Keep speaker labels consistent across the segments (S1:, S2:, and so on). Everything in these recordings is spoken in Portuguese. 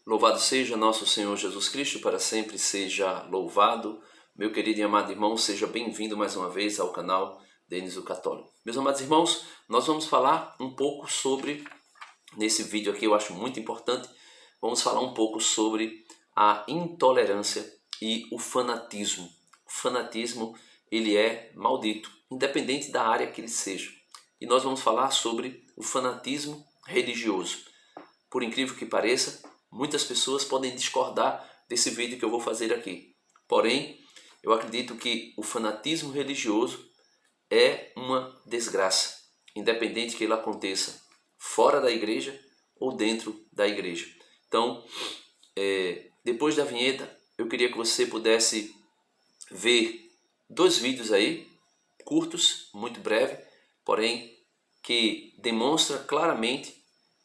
S1: Louvado seja nosso Senhor Jesus Cristo, para sempre seja louvado. Meu querido e amado irmão, seja bem-vindo mais uma vez ao canal Denis o Católico. Meus amados irmãos, nós vamos falar um pouco sobre, nesse vídeo aqui eu acho muito importante, vamos falar um pouco sobre a intolerância e o fanatismo. O fanatismo, ele é maldito, independente da área que ele seja. E nós vamos falar sobre o fanatismo religioso. Por incrível que pareça, muitas pessoas podem discordar desse vídeo que eu vou fazer aqui. Porém, eu acredito que o fanatismo religioso é uma desgraça, independente que ele aconteça fora da igreja ou dentro da igreja. Então, depois da vinheta, eu queria que você pudesse ver dois vídeos aí, curtos, muito breve, porém, que demonstra claramente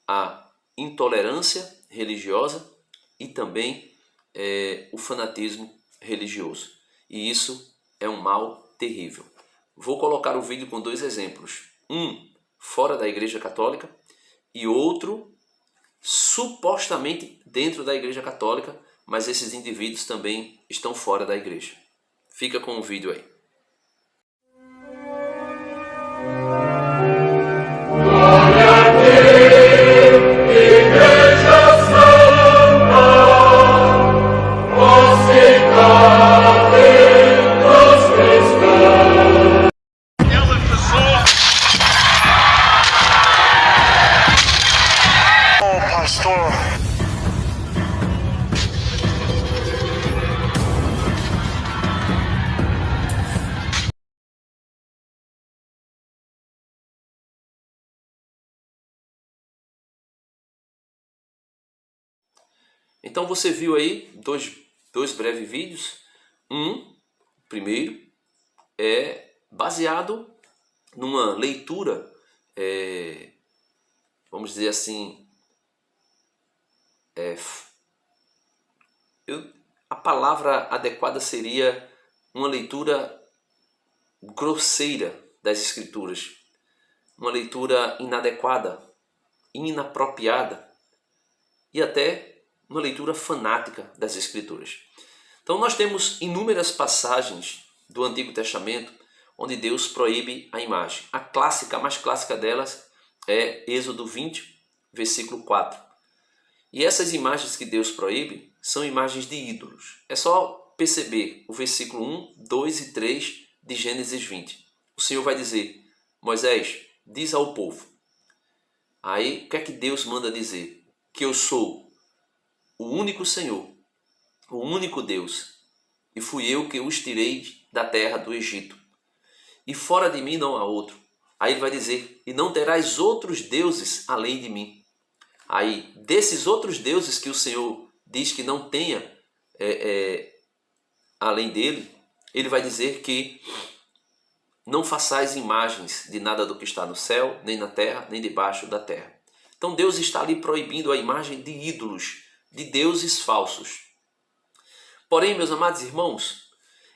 S1: a intolerância religiosa e também o fanatismo religioso. E isso é um mal terrível. Vou colocar o vídeo com dois exemplos. Um fora da Igreja Católica e outro supostamente dentro da Igreja Católica, mas esses indivíduos também estão fora da igreja. Fica com o vídeo aí. Então você viu aí dois breves vídeos. Primeiro, é baseado numa leitura, vamos dizer assim, a palavra adequada seria uma leitura grosseira das Escrituras, uma leitura inadequada, inapropriada e até uma leitura fanática das Escrituras. Então nós temos inúmeras passagens do Antigo Testamento onde Deus proíbe a imagem. A mais clássica delas é Êxodo 20, versículo 4. E essas imagens que Deus proíbe são imagens de ídolos. É só perceber o versículo 1, 2 e 3 de Gênesis 20. O Senhor vai dizer: Moisés, diz ao povo. Aí o que é que Deus manda dizer? Que eu sou o único Senhor, o único Deus, e fui eu que os tirei da terra do Egito. E fora de mim não há outro. Aí ele vai dizer: e não terás outros deuses além de mim. Aí, desses outros deuses que o Senhor diz que não tenha além dele, ele vai dizer que não façais imagens de nada do que está no céu, nem na terra, nem debaixo da terra. Então Deus está ali proibindo a imagem de ídolos, de deuses falsos. Porém, meus amados irmãos,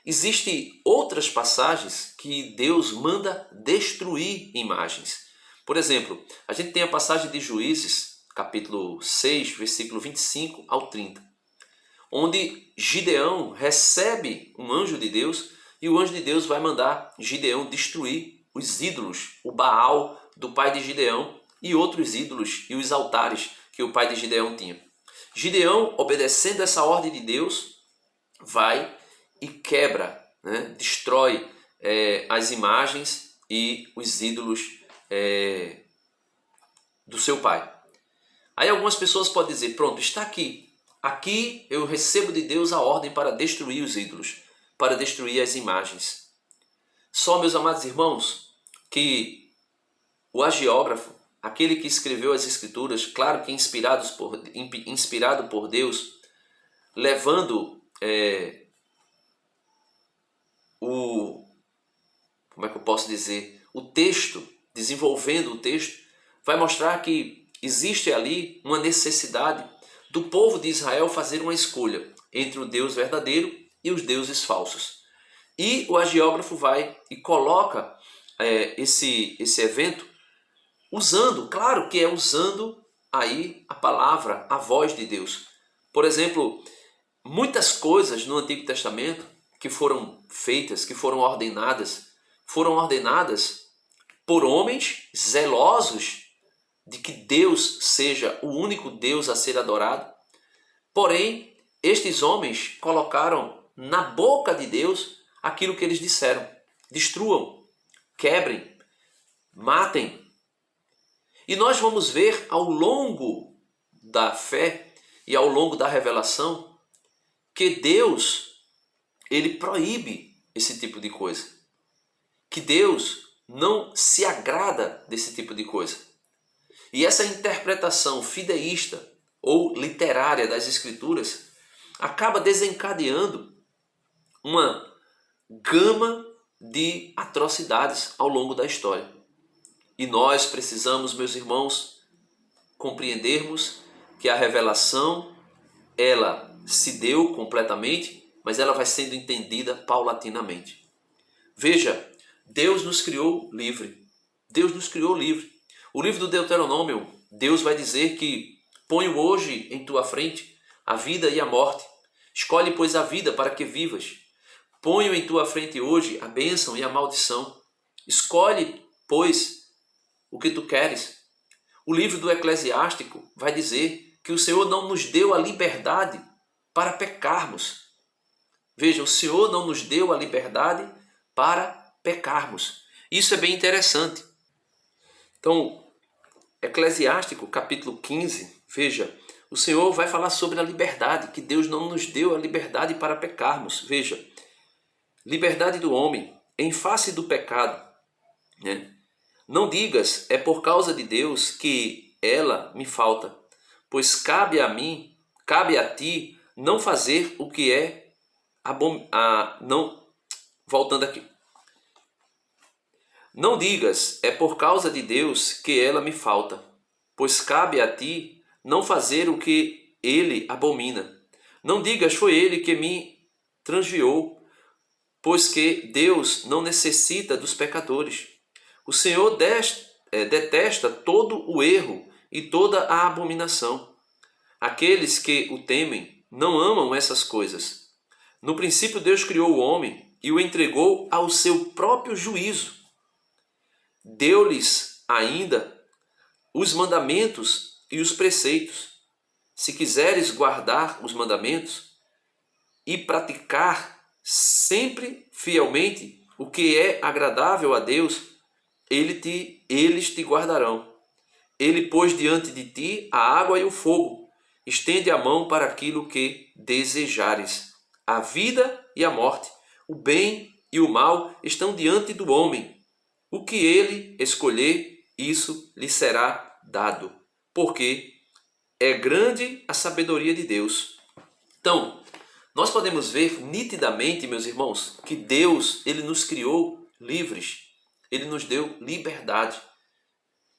S1: existem outras passagens que Deus manda destruir imagens. Por exemplo, a gente tem a passagem de Juízes, capítulo 6, versículo 25 ao 30, onde Gideão recebe um anjo de Deus e o anjo de Deus vai mandar Gideão destruir os ídolos, o Baal do pai de Gideão e outros ídolos e os altares que o pai de Gideão tinha. Gideão, obedecendo essa ordem de Deus, vai e quebra, destrói as imagens e os ídolos do seu pai. Aí algumas pessoas podem dizer: pronto, está aqui. Aqui eu recebo de Deus a ordem para destruir os ídolos, para destruir as imagens. Só, meus amados irmãos, que o hagiógrafo, aquele que escreveu as Escrituras, claro que inspirado por Deus, levando como é que eu posso dizer? O texto, desenvolvendo o texto, vai mostrar que existe ali uma necessidade do povo de Israel fazer uma escolha entre o Deus verdadeiro e os deuses falsos. E o hagiógrafo vai e coloca esse evento usando, claro que é usando aí a palavra, a voz de Deus, Por exemplo, muitas coisas no Antigo Testamento que foram feitas, que foram ordenadas por homens zelosos de que Deus seja o único Deus a ser adorado. Porém, estes homens colocaram na boca de Deus aquilo que eles disseram. Destruam, quebrem, matem. E nós vamos ver ao longo da fé e ao longo da revelação que Deus, ele proíbe esse tipo de coisa. Que Deus não se agrada desse tipo de coisa. E essa interpretação fideísta ou literária das Escrituras acaba desencadeando uma gama de atrocidades ao longo da história. E nós precisamos, meus irmãos, compreendermos que a revelação, ela se deu completamente, mas ela vai sendo entendida paulatinamente. Veja, Deus nos criou livre. Deus nos criou livre. O livro do Deuteronômio, Deus vai dizer que ponho hoje em tua frente a vida e a morte. Escolhe, pois, a vida para que vivas. Ponho em tua frente hoje a bênção e a maldição. Escolhe, pois, o que tu queres. O livro do Eclesiástico vai dizer que o Senhor não nos deu a liberdade para pecarmos. Veja, o Senhor não nos deu a liberdade para pecarmos. Isso é bem interessante. Então, Eclesiástico, capítulo 15, veja, o Senhor vai falar sobre a liberdade, que Deus não nos deu a liberdade para pecarmos. Veja, liberdade do homem em face do pecado, né? Não digas, é por causa de Deus que ela me falta, pois cabe a ti não fazer o que é voltando aqui. Não digas, é por causa de Deus que ela me falta, pois cabe a ti não fazer o que ele abomina. Não digas, foi ele que me transviou, pois que Deus não necessita dos pecadores. O Senhor detesta todo o erro e toda a abominação. Aqueles que o temem não amam essas coisas. No princípio Deus criou o homem e o entregou ao seu próprio juízo. Deu-lhes ainda os mandamentos e os preceitos. Se quiseres guardar os mandamentos e praticar sempre fielmente o que é agradável a Deus, eles te guardarão. Ele pôs diante de ti a água e o fogo. Estende a mão para aquilo que desejares. A vida e a morte, o bem e o mal estão diante do homem. O que ele escolher, isso lhe será dado, porque é grande a sabedoria de Deus. Então, nós podemos ver nitidamente, meus irmãos, que Deus, ele nos criou livres. Ele nos deu liberdade.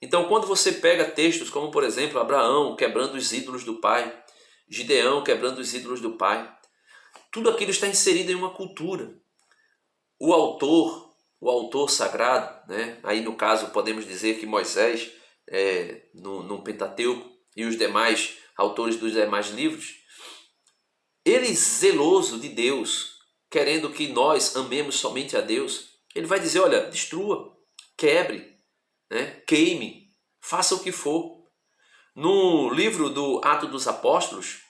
S1: Então, quando você pega textos como, por exemplo, Abraão quebrando os ídolos do pai, Gideão quebrando os ídolos do pai, tudo aquilo está inserido em uma cultura. O autor sagrado, né? Aí no caso podemos dizer que Moisés, no Pentateuco, e os demais autores dos demais livros, ele zeloso de Deus, querendo que nós amemos somente a Deus, ele vai dizer, olha, destrua, quebre, né? Queime, faça o que for. No livro do Atos dos Apóstolos,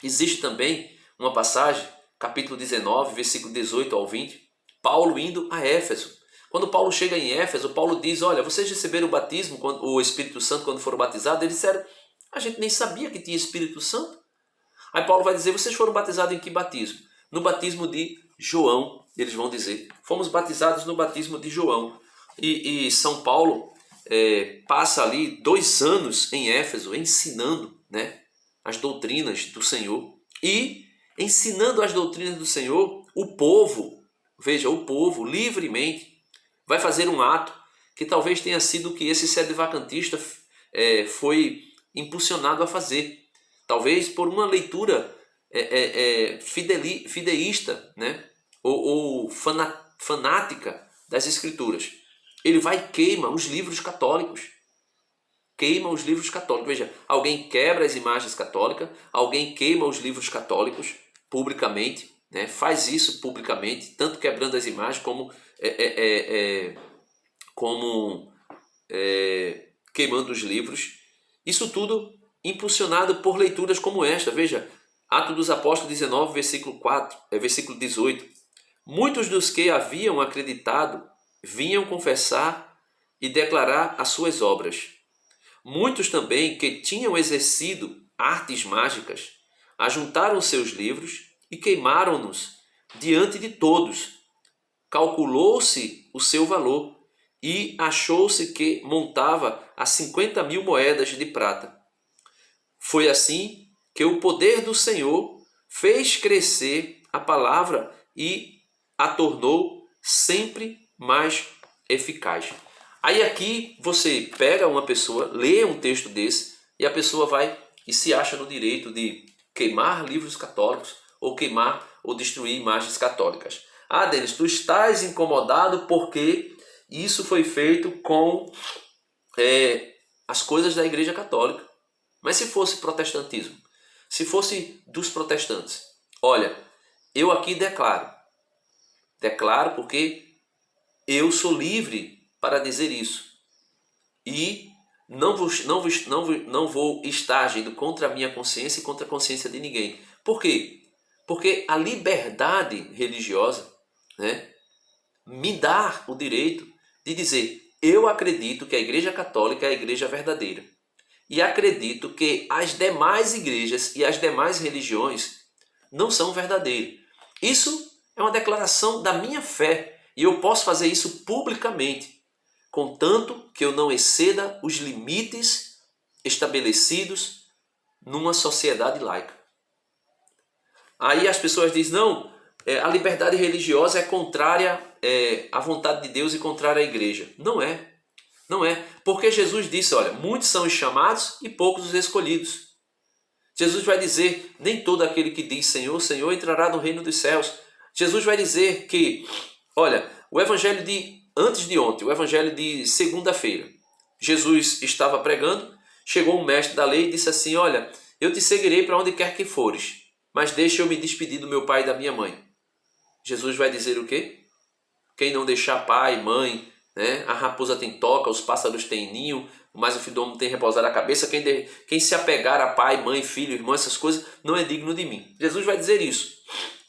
S1: existe também uma passagem, capítulo 19, versículo 18 ao 20, Paulo indo a Éfeso. Quando Paulo chega em Éfeso, Paulo diz, olha, vocês receberam o batismo, o Espírito Santo, quando foram batizados? Eles disseram, a gente nem sabia que tinha Espírito Santo. Aí Paulo vai dizer, vocês foram batizados em que batismo? No batismo de João, eles vão dizer, fomos batizados no batismo de João. E São Paulo passa ali 2 anos em Éfeso ensinando, né, as doutrinas do Senhor. E ensinando as doutrinas do Senhor, o povo livremente vai fazer um ato que talvez tenha sido o que esse sedevacantista foi impulsionado a fazer. Talvez por uma leitura fideísta, né, ou fanática das Escrituras. Ele vai e queima os livros católicos. queima os livros católicos. Veja, alguém quebra as imagens católicas, alguém queima os livros católicos publicamente, né? Faz isso publicamente, tanto quebrando as imagens como queimando os livros. Isso tudo impulsionado por leituras como esta. Veja, Atos dos Apóstolos 19, versículo 18. Muitos dos que haviam acreditado vinham confessar e declarar as suas obras. Muitos também que tinham exercido artes mágicas ajuntaram seus livros e queimaram-nos diante de todos. Calculou-se o seu valor e achou-se que montava a 50.000 moedas de prata. Foi assim que o poder do Senhor fez crescer a palavra e a tornou sempre mais eficaz. Aí aqui você pega uma pessoa, lê um texto desse e a pessoa vai e se acha no direito de queimar livros católicos ou queimar ou destruir imagens católicas. Ah, Denis, tu estás incomodado porque isso foi feito com as coisas da Igreja Católica. Mas se fosse protestantismo, se fosse dos protestantes, olha, eu aqui declaro porque eu sou livre para dizer isso. E não vou estar agindo contra a minha consciência e contra a consciência de ninguém. Por quê? Porque a liberdade religiosa, né, me dá o direito de dizer, eu acredito que a Igreja Católica é a igreja verdadeira. E acredito que as demais igrejas e as demais religiões não são verdadeiras. Isso é uma declaração da minha fé. E eu posso fazer isso publicamente, contanto que eu não exceda os limites estabelecidos numa sociedade laica. Aí as pessoas dizem, não, a liberdade religiosa é contrária à vontade de Deus e contrária à igreja. Não é. Não é. Porque Jesus disse, olha, muitos são os chamados e poucos os escolhidos. Jesus vai dizer, nem todo aquele que diz Senhor, Senhor entrará no reino dos céus. Jesus vai dizer que, olha, o evangelho de antes de ontem, o evangelho de segunda-feira, Jesus estava pregando, chegou um mestre da lei e disse assim, olha, eu te seguirei para onde quer que fores, mas deixa eu me despedir do meu pai e da minha mãe. Jesus vai dizer o quê? Quem não deixar pai, mãe, né? A raposa tem toca, os pássaros têm ninho, mas o filho do homem tem repousado a cabeça. Quem se apegar a pai, mãe, filho, irmão, essas coisas, não é digno de mim. Jesus vai dizer isso.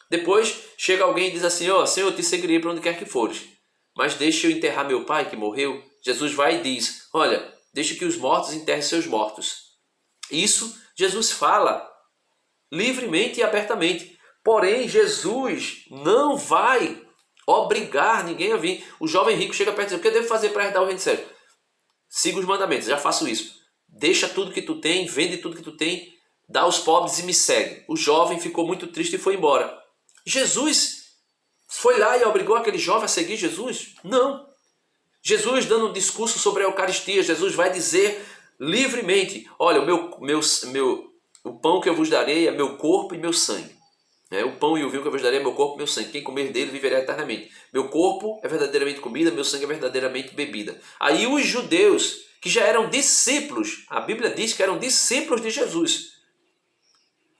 S1: Depois chega alguém e diz assim, ó, Senhor, eu te seguirei para onde quer que fores, mas deixa eu enterrar meu pai que morreu. Jesus vai e diz, olha, deixa que os mortos enterrem seus mortos. Isso Jesus fala livremente e abertamente. Porém, Jesus não vai obrigar ninguém a vir. O jovem rico chega perto e diz, o que eu devo fazer para herdar o reino dos céus? Siga os mandamentos, já faço isso. Deixa tudo que tu tem, vende tudo que tu tem, dá aos pobres e me segue. O jovem ficou muito triste e foi embora. Jesus foi lá e obrigou aquele jovem a seguir Jesus? Não. Jesus dando um discurso sobre a Eucaristia, Jesus vai dizer livremente, olha, o pão que eu vos darei é meu corpo e meu sangue. O pão e o vinho que eu vos darei é meu corpo e meu sangue. Quem comer dele viverá eternamente. Meu corpo é verdadeiramente comida, meu sangue é verdadeiramente bebida. Aí os judeus, que já eram discípulos, a Bíblia diz que eram discípulos de Jesus,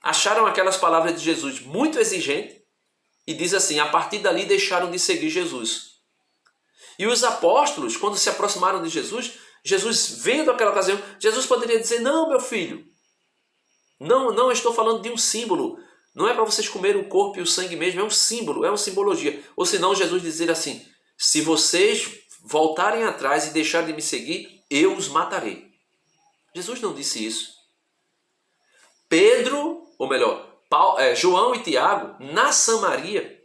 S1: acharam aquelas palavras de Jesus muito exigentes e diz assim, a partir dali deixaram de seguir Jesus. E os apóstolos, quando se aproximaram de Jesus, Jesus vendo aquela ocasião, Jesus poderia dizer, não, meu filho, não estou falando de um símbolo, não é para vocês comerem o corpo e o sangue mesmo, é um símbolo, é uma simbologia. Ou senão Jesus dizer assim, se vocês voltarem atrás e deixarem de me seguir, eu os matarei. Jesus não disse isso. Pedro, ou melhor, João e Tiago, na Samaria,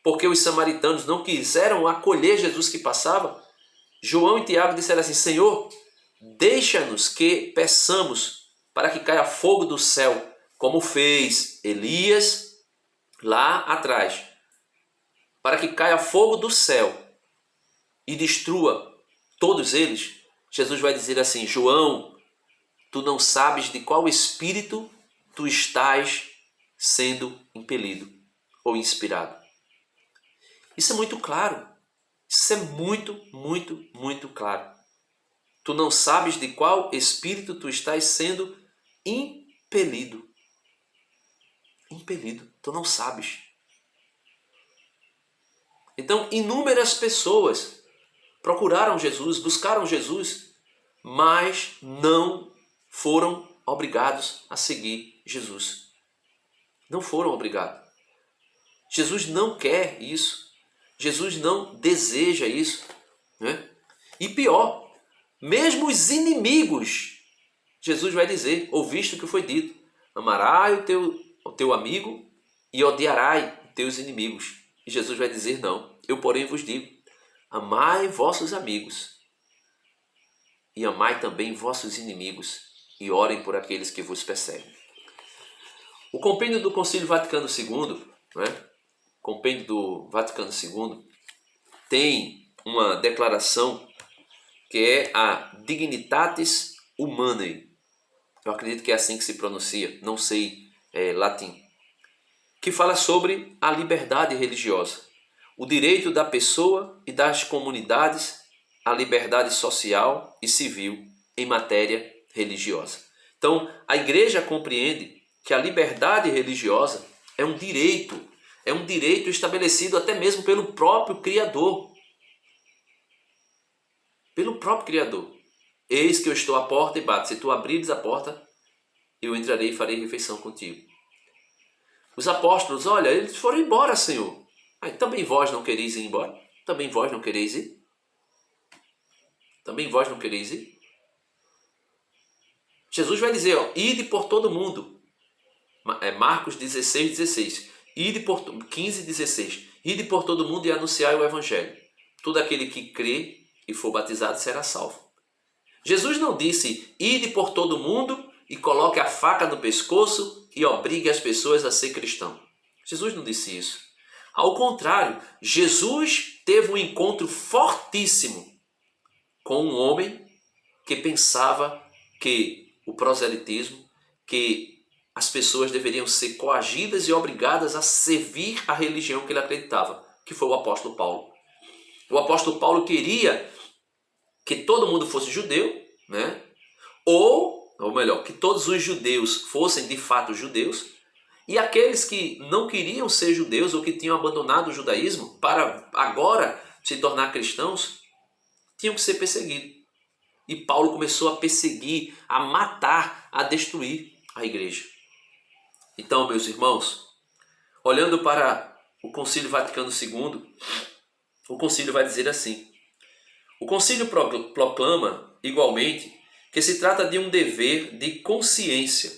S1: porque os samaritanos não quiseram acolher Jesus que passava, João e Tiago disseram assim, Senhor, deixa-nos que peçamos para que caia fogo do céu, como fez Elias lá atrás, para que caia fogo do céu e destrua todos eles. Jesus vai dizer assim, João, tu não sabes de qual espírito tu estás sendo impelido ou inspirado. Isso é muito claro. Isso é muito, muito, muito claro. Tu não sabes de qual espírito tu estás sendo impelido. Impelido. Tu não sabes. Então, inúmeras pessoas procuraram Jesus, buscaram Jesus, mas não foram obrigados a seguir Jesus. Não foram obrigados. Jesus não quer isso. Jesus não deseja isso, né? E pior, mesmo os inimigos, Jesus vai dizer, ouviste o que foi dito, amarás o teu amigo e odiarás os teus inimigos. E Jesus vai dizer, não, eu porém vos digo, amai vossos amigos e amai também vossos inimigos e orem por aqueles que vos perseguem. O compêndio do Concílio Vaticano II, né? Compêndio do Vaticano II, tem uma declaração que é a Dignitatis Humanae. Eu acredito que é assim que se pronuncia, não sei latim. Que fala sobre a liberdade religiosa, o direito da pessoa e das comunidades à liberdade social e civil em matéria religiosa. Então, a Igreja compreende que a liberdade religiosa é um direito estabelecido até mesmo pelo próprio Criador. Pelo próprio Criador. Eis que eu estou à porta e bato. Se tu abrires a porta, eu entrarei e farei refeição contigo. Os apóstolos, olha, eles foram embora, Senhor. Mas também vós não quereis ir embora? Também vós não quereis ir? Também vós não quereis ir? Jesus vai dizer, ó, ide por todo mundo. Marcos 16:16. Ide por 15:16. Ide por todo mundo e anunciai o Evangelho. Todo aquele que crê e for batizado será salvo. Jesus não disse, ide por todo mundo e coloque a faca no pescoço e obrigue as pessoas a ser cristão. Jesus não disse isso. Ao contrário, Jesus teve um encontro fortíssimo com um homem que pensava que o proselitismo, que as pessoas deveriam ser coagidas e obrigadas a servir a religião que ele acreditava, que foi o apóstolo Paulo. O apóstolo Paulo queria que todo mundo fosse judeu, né? Ou melhor, que todos os judeus fossem de fato judeus, e aqueles que não queriam ser judeus ou que tinham abandonado o judaísmo para agora se tornar cristãos, tinham que ser perseguidos. E Paulo começou a perseguir, a matar, a destruir a igreja. Então, meus irmãos, olhando para o Concílio Vaticano II, o concílio vai dizer assim: o concílio proclama, igualmente, que se trata de um dever de consciência.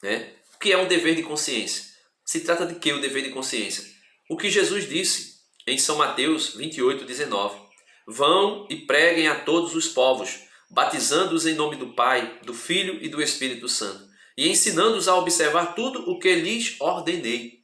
S1: Né? O que é um dever de consciência? Se trata de que o dever de consciência? O que Jesus disse em São Mateus 28:19. Vão e preguem a todos os povos, batizando-os em nome do Pai, do Filho e do Espírito Santo, e ensinando-os a observar tudo o que lhes ordenei.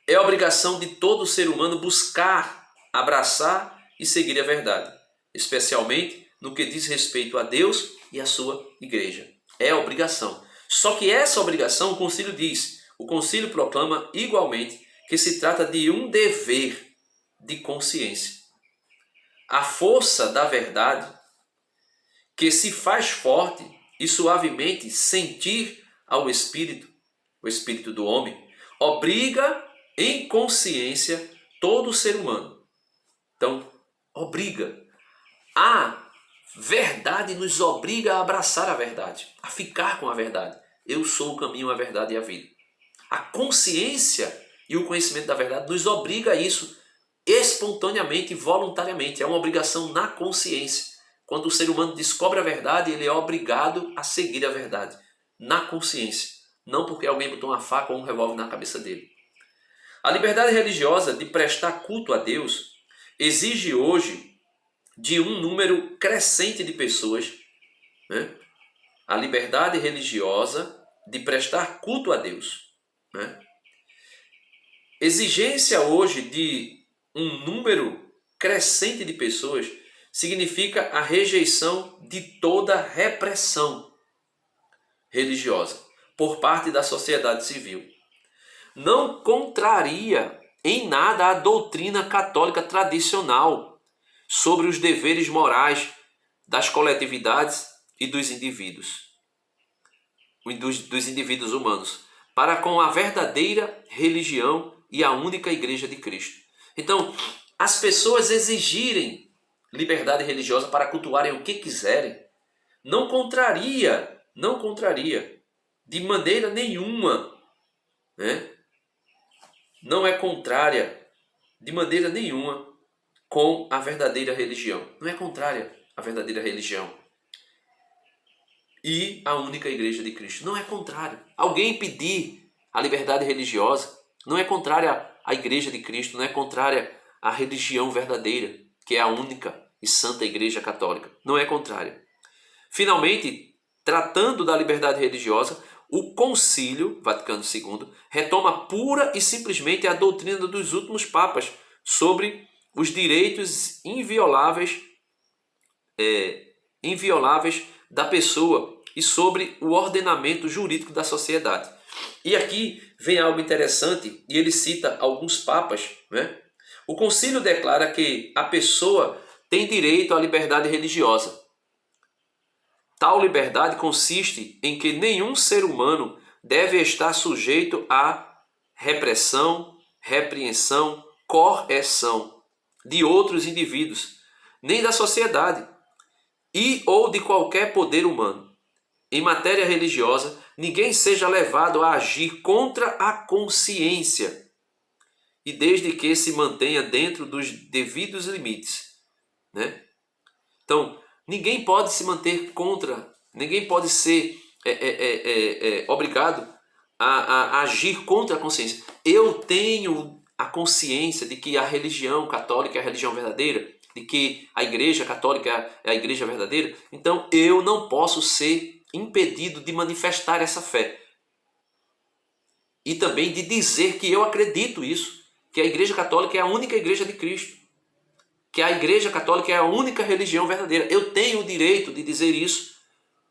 S1: É obrigação de todo ser humano buscar, abraçar e seguir a verdade, especialmente no que diz respeito a Deus e a sua igreja. É obrigação. Só que essa obrigação, o concílio diz, o concílio proclama igualmente que se trata de um dever de consciência. A força da verdade, que se faz forte e suavemente sentir ao espírito, o espírito do homem, obriga em consciência todo ser humano. Então, obriga. A verdade nos obriga a abraçar a verdade, a ficar com a verdade. Eu sou o caminho, a verdade e a vida. A consciência e o conhecimento da verdade nos obriga a isso espontaneamente e voluntariamente. É uma obrigação na consciência. Quando o ser humano descobre a verdade, ele é obrigado a seguir a verdade. Na consciência. Não porque alguém botou uma faca ou um revólver na cabeça dele. A liberdade religiosa de prestar culto a Deus exige hoje de um número crescente de pessoas, né? A liberdade religiosa de prestar culto a Deus, né? Exigência hoje de um número crescente de pessoas significa a rejeição de toda repressão religiosa por parte da sociedade civil. Não contraria em nada a doutrina católica tradicional sobre os deveres morais das coletividades e dos indivíduos, dos indivíduos humanos, para com a verdadeira religião e a única igreja de Cristo. Então, as pessoas exigirem liberdade religiosa para cultuarem o que quiserem, não contraria de maneira nenhuma, né? Não é contrária de maneira nenhuma com a verdadeira religião. Não é contrária à verdadeira religião e a única igreja de Cristo. Não é contrário. Alguém pedir a liberdade religiosa não é contrária à igreja de Cristo, não é contrária à religião verdadeira, que é a única e santa igreja católica. Não é contrária. Finalmente, tratando da liberdade religiosa, o Concílio Vaticano II retoma pura e simplesmente a doutrina dos últimos papas sobre os direitos invioláveis da pessoa e sobre o ordenamento jurídico da sociedade. E aqui vem algo interessante, e ele cita alguns papas, né? O concílio declara que a pessoa tem direito à liberdade religiosa. Tal liberdade consiste em que nenhum ser humano deve estar sujeito à repressão, repreensão, correção de outros indivíduos, nem da sociedade e ou de qualquer poder humano. Em matéria religiosa, ninguém seja levado a agir contra a consciência, e desde que se mantenha dentro dos devidos limites, né? Então, ninguém pode se manter contra, ninguém pode ser obrigado a agir contra a consciência. Eu tenho a consciência de que a religião católica é a religião verdadeira, de que a igreja católica é a igreja verdadeira, então eu não posso ser impedido de manifestar essa fé. E também de dizer que eu acredito isso, que a igreja católica é a única igreja de Cristo, que a igreja católica é a única religião verdadeira. Eu tenho o direito de dizer isso,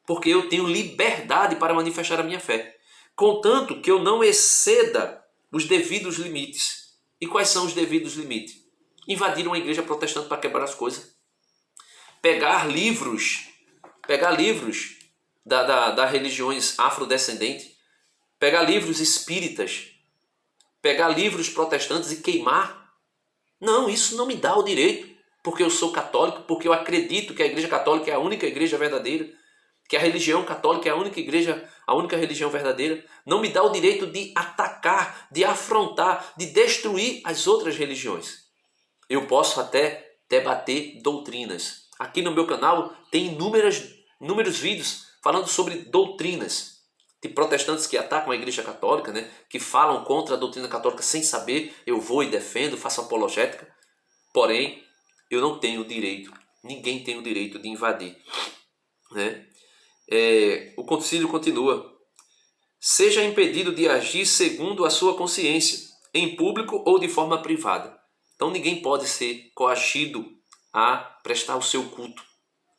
S1: porque eu tenho liberdade para manifestar a minha fé, contanto que eu não exceda os devidos limites. E quais são os devidos limites? Invadir uma igreja protestante para quebrar as coisas. Pegar livros das religiões afrodescendentes, pegar livros espíritas, pegar livros protestantes e queimar. Não, isso não me dá o direito, porque eu sou católico, porque eu acredito que a igreja católica é a única igreja verdadeira, que a religião católica é a única religião verdadeira. Não me dá o direito de atacar, de afrontar, de destruir as outras religiões. Eu posso até debater doutrinas. Aqui no meu canal tem inúmeros vídeos falando sobre doutrinas de protestantes que atacam a igreja católica, né? Que falam contra a doutrina católica sem saber. Eu vou e defendo, faço apologética. Porém, eu não tenho o direito, ninguém tem o direito de invadir, né? O concílio continua. Seja impedido de agir segundo a sua consciência, em público ou de forma privada. Então ninguém pode ser coagido a prestar o seu culto,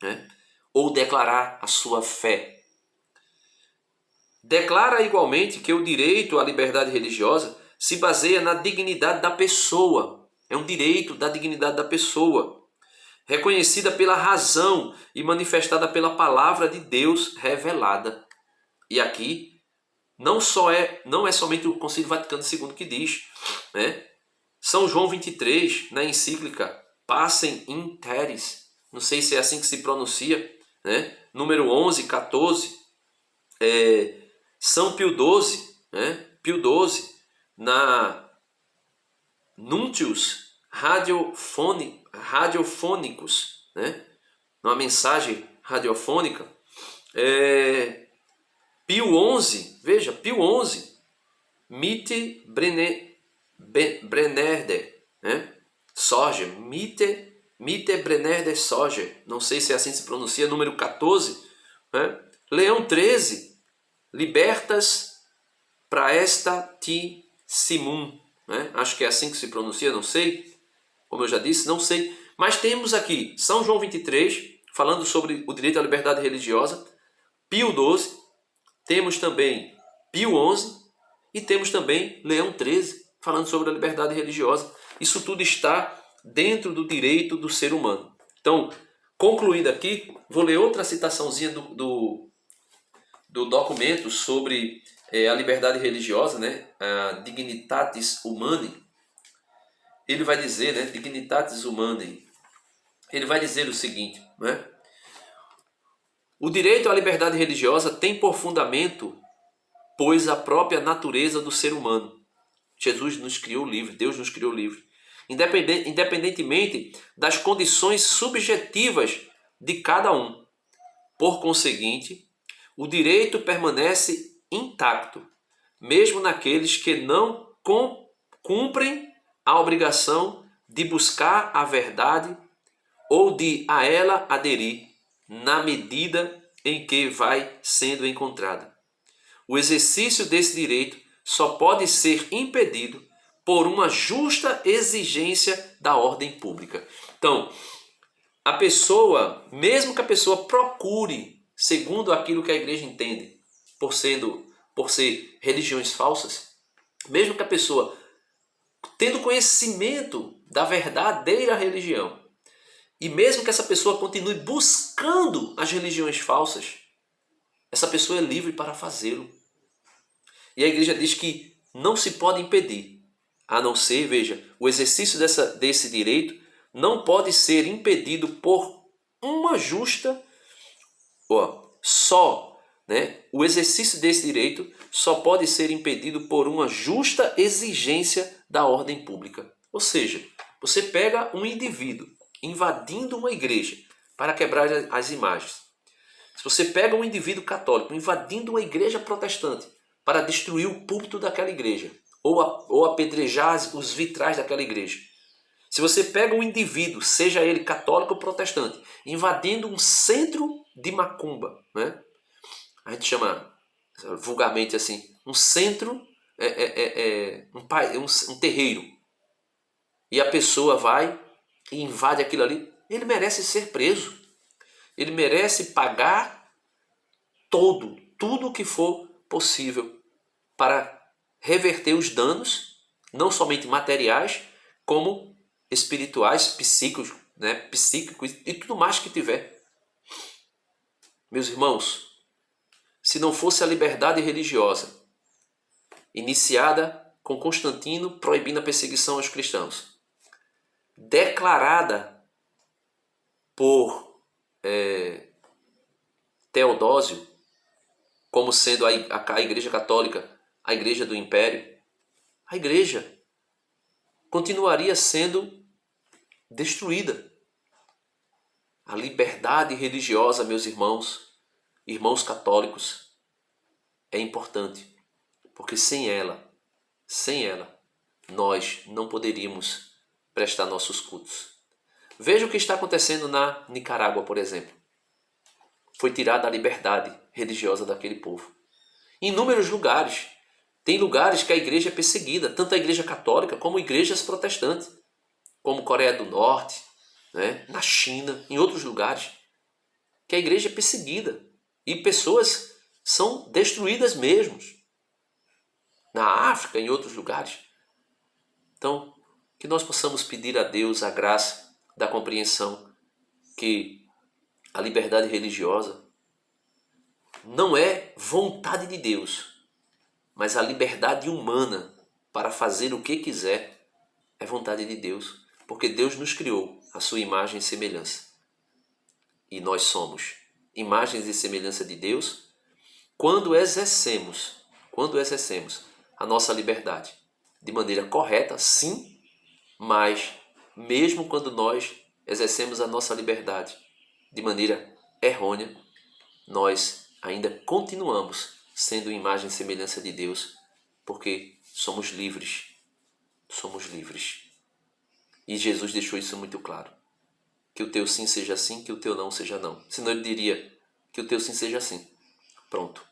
S1: né? Ou declarar a sua fé. Declara igualmente que o direito à liberdade religiosa se baseia na dignidade da pessoa. É um direito da dignidade da pessoa, reconhecida pela razão e manifestada pela palavra de Deus revelada. E aqui não é somente o Concílio Vaticano II que diz, né? São João 23, na encíclica Pacem in Terris, não sei se é assim que se pronuncia, né? Número 11, 14, São Pio XII, né? Pio XII, na Nuntius radiofônicos, né? Numa mensagem radiofônica, Pio XI, veja, Pio XI, Mitte Brennerder, né? Sorger, Mitte Brennerder Sorger, não sei se é assim que se pronuncia, número 14, né? Leão XIII, Libertas Praestatissimum, né? Acho que é assim que se pronuncia, não sei, como eu já disse, não sei, mas temos aqui São João 23, falando sobre o direito à liberdade religiosa, Pio XII, temos também Pio XI e temos também Leão XIII, falando sobre a liberdade religiosa. Isso tudo está dentro do direito do ser humano. Então, Concluindo aqui, vou ler outra citaçãozinha do documento sobre a liberdade religiosa, né? A Dignitatis Humanae. Ele vai dizer, né? Dignitatis Humanae. Ele vai dizer o seguinte, né? O direito à liberdade religiosa tem por fundamento, pois, a própria natureza do ser humano. Jesus nos criou livre, Deus nos criou livre. Independentemente das condições subjetivas de cada um. Por conseguinte, o direito permanece intacto, mesmo naqueles que não cumprem a obrigação de buscar a verdade ou de a ela aderir na medida em que vai sendo encontrada. O exercício desse direito só pode ser impedido por uma justa exigência da ordem pública. Então, a pessoa, mesmo que a pessoa procure, segundo aquilo que a igreja entende, por ser religiões falsas, mesmo que a pessoa, tendo conhecimento da verdadeira religião, e mesmo que essa pessoa continue buscando as religiões falsas, essa pessoa é livre para fazê-lo. E a igreja diz que não se pode impedir, a não ser, veja, o exercício desse direito não pode ser impedido por uma justa, o exercício desse direito só pode ser impedido por uma justa exigência da ordem pública. Ou seja, você pega um indivíduo invadindo uma igreja para quebrar as imagens. Se você pega um indivíduo católico invadindo uma igreja protestante para destruir o púlpito daquela igreja ou apedrejar os vitrais daquela igreja. Se você pega um indivíduo, seja ele católico ou protestante, invadindo um centro de macumba, né? A gente chama vulgarmente assim, um centro, um terreiro, e a pessoa vai e invade aquilo ali, ele merece ser preso. Ele merece pagar tudo o que for possível para reverter os danos, não somente materiais, como espirituais, psíquicos, né? Psíquicos e tudo mais que tiver. Meus irmãos, se não fosse a liberdade religiosa, iniciada com Constantino proibindo a perseguição aos cristãos, declarada por Teodósio como sendo a Igreja Católica a Igreja do Império, a Igreja continuaria sendo destruída. A liberdade religiosa, meus irmãos católicos, é importante, porque sem ela, nós não poderíamos prestar nossos cultos. Veja o que está acontecendo na Nicarágua, por exemplo. Foi tirada a liberdade religiosa daquele povo. Em inúmeros lugares. Tem lugares que a igreja é perseguida, tanto a igreja católica como igrejas protestantes, como Coreia do Norte, né? Na China, em outros lugares, que a igreja é perseguida e pessoas são destruídas mesmo. Na África, em outros lugares. Então, que nós possamos pedir a Deus a graça da compreensão que a liberdade religiosa não é vontade de Deus, mas a liberdade humana para fazer o que quiser é vontade de Deus, porque Deus nos criou a sua imagem e semelhança. E nós somos imagens e semelhança de Deus quando exercemos a nossa liberdade de maneira correta, sim, mas mesmo quando nós exercemos a nossa liberdade de maneira errônea, nós ainda continuamos sendo imagem e semelhança de Deus, porque somos livres. Somos livres. E Jesus deixou isso muito claro. Que o teu sim seja sim, que o teu não seja não. Senão ele diria que o teu sim seja sim. Pronto.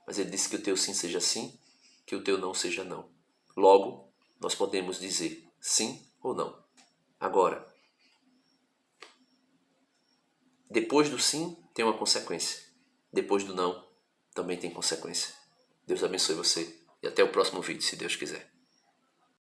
S1: Mas ele disse que o teu sim seja sim, que o teu não seja não. Logo, nós podemos dizer sim ou não. Agora, depois do sim tem uma consequência. Depois do não também tem consequência. Deus abençoe você e até o próximo vídeo, se Deus quiser.